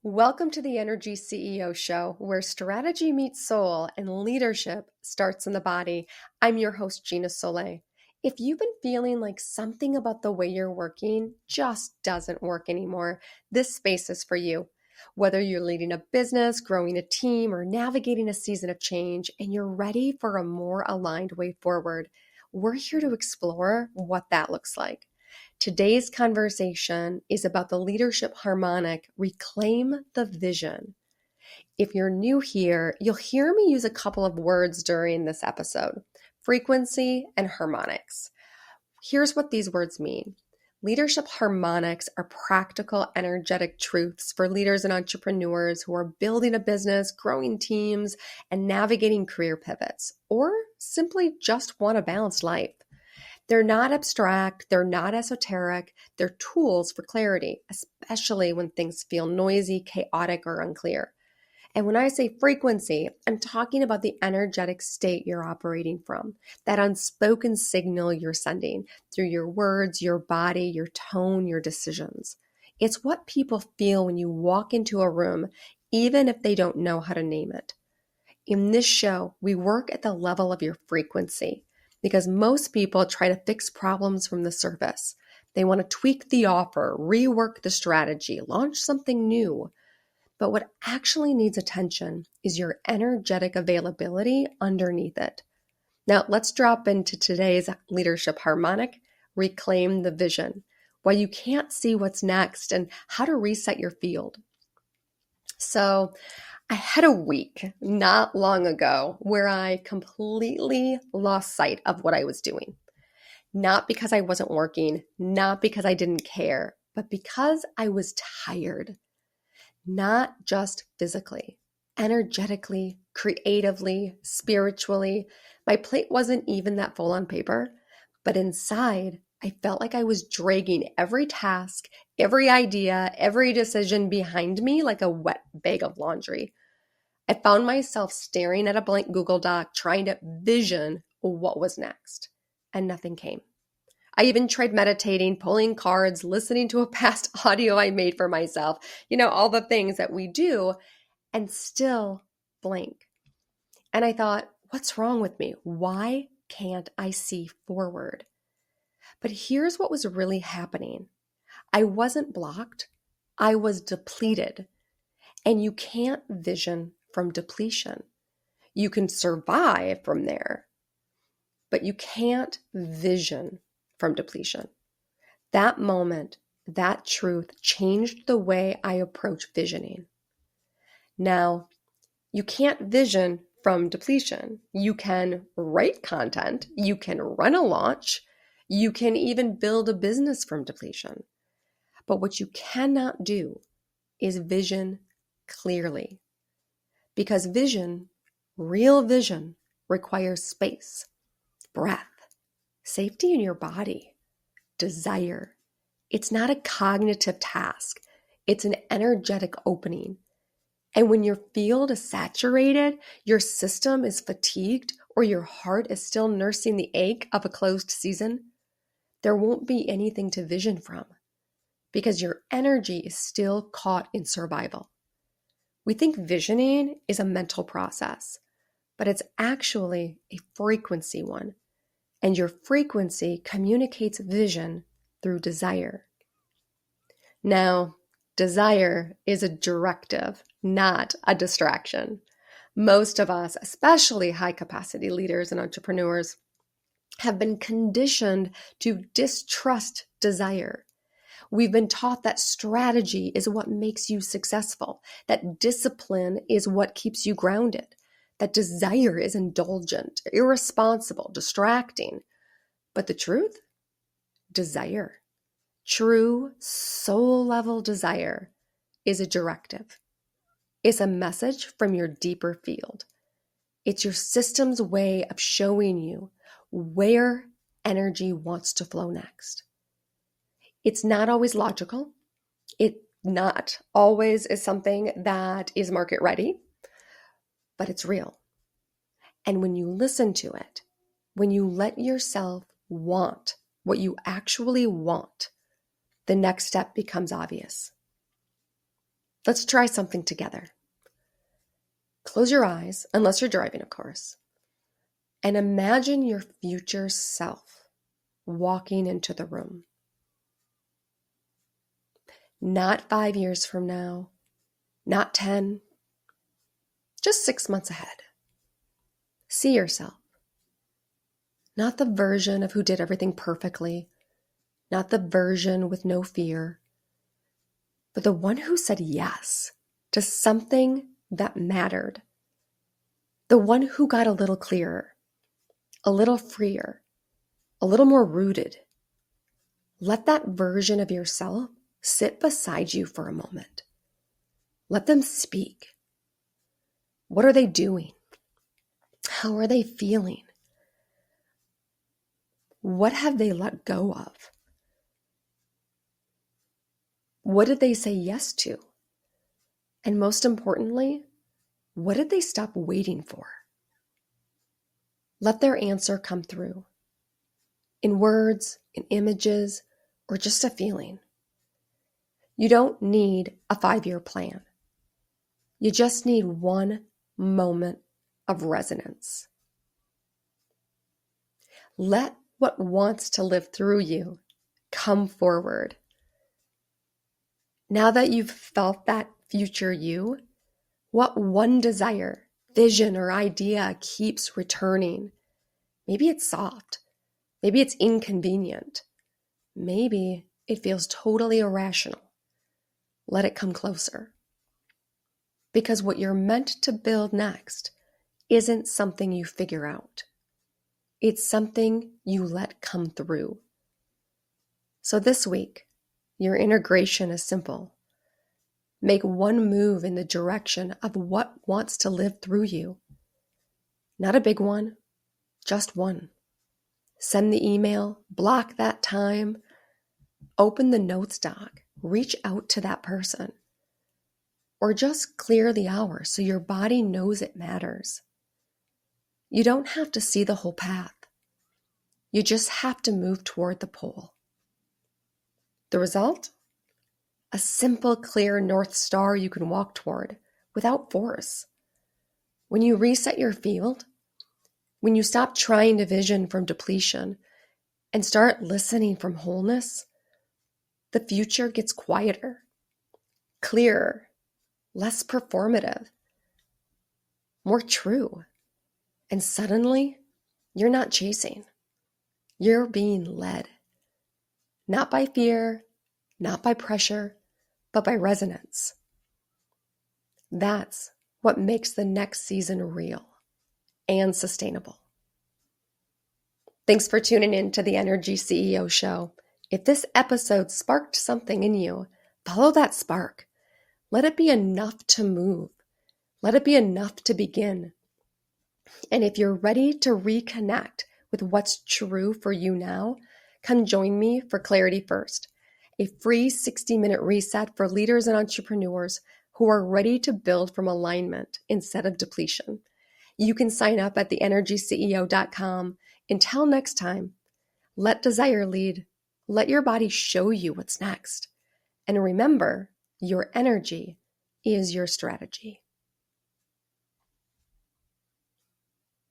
Welcome to the Energy CEO Show, where strategy meets soul and leadership starts in the body. I'm your host, Gina Soleil. If you've been feeling like something about the way you're working just doesn't work anymore, this space is for you. Whether you're leading a business, growing a team, or navigating a season of change, and you're ready for a more aligned way forward, we're here to explore what that looks like. Today's conversation is about the leadership harmonic, Reclaim the Vision. If you're new here, you'll hear me use a couple of words during this episode: frequency and harmonics. Here's what these words mean. Leadership harmonics are practical, energetic truths for leaders and entrepreneurs who are building a business, growing teams, and navigating career pivots, or simply just want a balanced life. They're not abstract, they're not esoteric, they're tools for clarity, especially when things feel noisy, chaotic, or unclear. And when I say frequency, I'm talking about the energetic state you're operating from, that unspoken signal you're sending through your words, your body, your tone, your decisions. It's what people feel when you walk into a room, even if they don't know how to name it. In this show, we work at the level of your frequency because most people try to fix problems from the surface. They want to tweak the offer, rework the strategy, launch something new. But what actually needs attention is your energetic availability underneath it. Now, let's drop into today's leadership harmonic, Reclaim the Vision, why you can't see what's next and how to reset your field. So, I had a week not long ago where I completely lost sight of what I was doing. Not because I wasn't working, not because I didn't care, but because I was tired. Not just physically, energetically, creatively, spiritually. My plate wasn't even that full on paper, but inside, I felt like I was dragging every task, every idea, every decision behind me like a wet bag of laundry. I found myself staring at a blank Google Doc, trying to vision what was next, and nothing came. I even tried meditating, pulling cards, listening to a past audio I made for myself, all the things that we do, and still blank. And I thought, what's wrong with me? Why can't I see forward? But here's what was really happening. I wasn't blocked. I was depleted. And you can't vision from depletion. You can survive from there, but you can't vision from depletion. That moment, that truth changed the way I approach visioning. Now, you can't vision from depletion. You can write content, you can run a launch, you can even build a business from depletion. But what you cannot do is vision clearly. Because vision, real vision, requires space, breath, safety in your body, desire. It's not a cognitive task. It's an energetic opening. And when your field is saturated, your system is fatigued, or your heart is still nursing the ache of a closed season, there won't be anything to vision from because your energy is still caught in survival. We think visioning is a mental process, but it's actually a frequency one. And your frequency communicates vision through desire. Now, desire is a directive, not a distraction. Most of us, especially high capacity leaders and entrepreneurs, have been conditioned to distrust desire. We've been taught that strategy is what makes you successful, that discipline is what keeps you grounded, that desire is indulgent, irresponsible, distracting. But the truth? Desire, true soul-level desire, is a directive. It's a message from your deeper field. It's your system's way of showing you where energy wants to flow next. It's not always logical. It not always is something that is market ready, but it's real. And when you listen to it, when you let yourself want what you actually want, the next step becomes obvious. Let's try something together. Close your eyes, unless you're driving, of course, and imagine your future self walking into the room. Not 5 years from now, not 10, just 6 months ahead. See yourself. Not the version of who did everything perfectly, not the version with no fear, but the one who said yes to something that mattered. The one who got a little clearer, a little freer, a little more rooted. Let that version of yourself sit beside you for a moment. Let them speak. What are they doing? How are they feeling? What have they let go of? What did they say yes to? And most importantly, what did they stop waiting for? Let their answer come through in words, in images, or just a feeling. You don't need a 5-year plan. You just need one moment of resonance. Let what wants to live through you come forward. Now that you've felt that future you, what one desire, vision, or idea keeps returning? Maybe it's soft. Maybe it's inconvenient. Maybe it feels totally irrational. Let it come closer. Because what you're meant to build next isn't something you figure out. It's something you let come through. So this week, your integration is simple. Make one move in the direction of what wants to live through you. Not a big one, just one. Send the email, block that time, open the notes doc, reach out to that person, or just clear the hour so your body knows it matters. You don't have to see the whole path. You just have to move toward the pole. The result? A simple, clear North Star you can walk toward without force. When you reset your field, when you stop trying to vision from depletion and start listening from wholeness, the future gets quieter, clearer, less performative, more true. And suddenly, you're not chasing. You're being led. Not by fear, not by pressure, but by resonance. That's what makes the next season real and sustainable. Thanks for tuning in to the Energy CEO Show. If this episode sparked something in you, follow that spark. Let it be enough to move. Let it be enough to begin. And if you're ready to reconnect with what's true for you now, come join me for Clarity First, a free 60-minute reset for leaders and entrepreneurs who are ready to build from alignment instead of depletion. You can sign up at theenergyceo.com. Until next time, let desire lead. Let your body show you what's next. And remember, your energy is your strategy.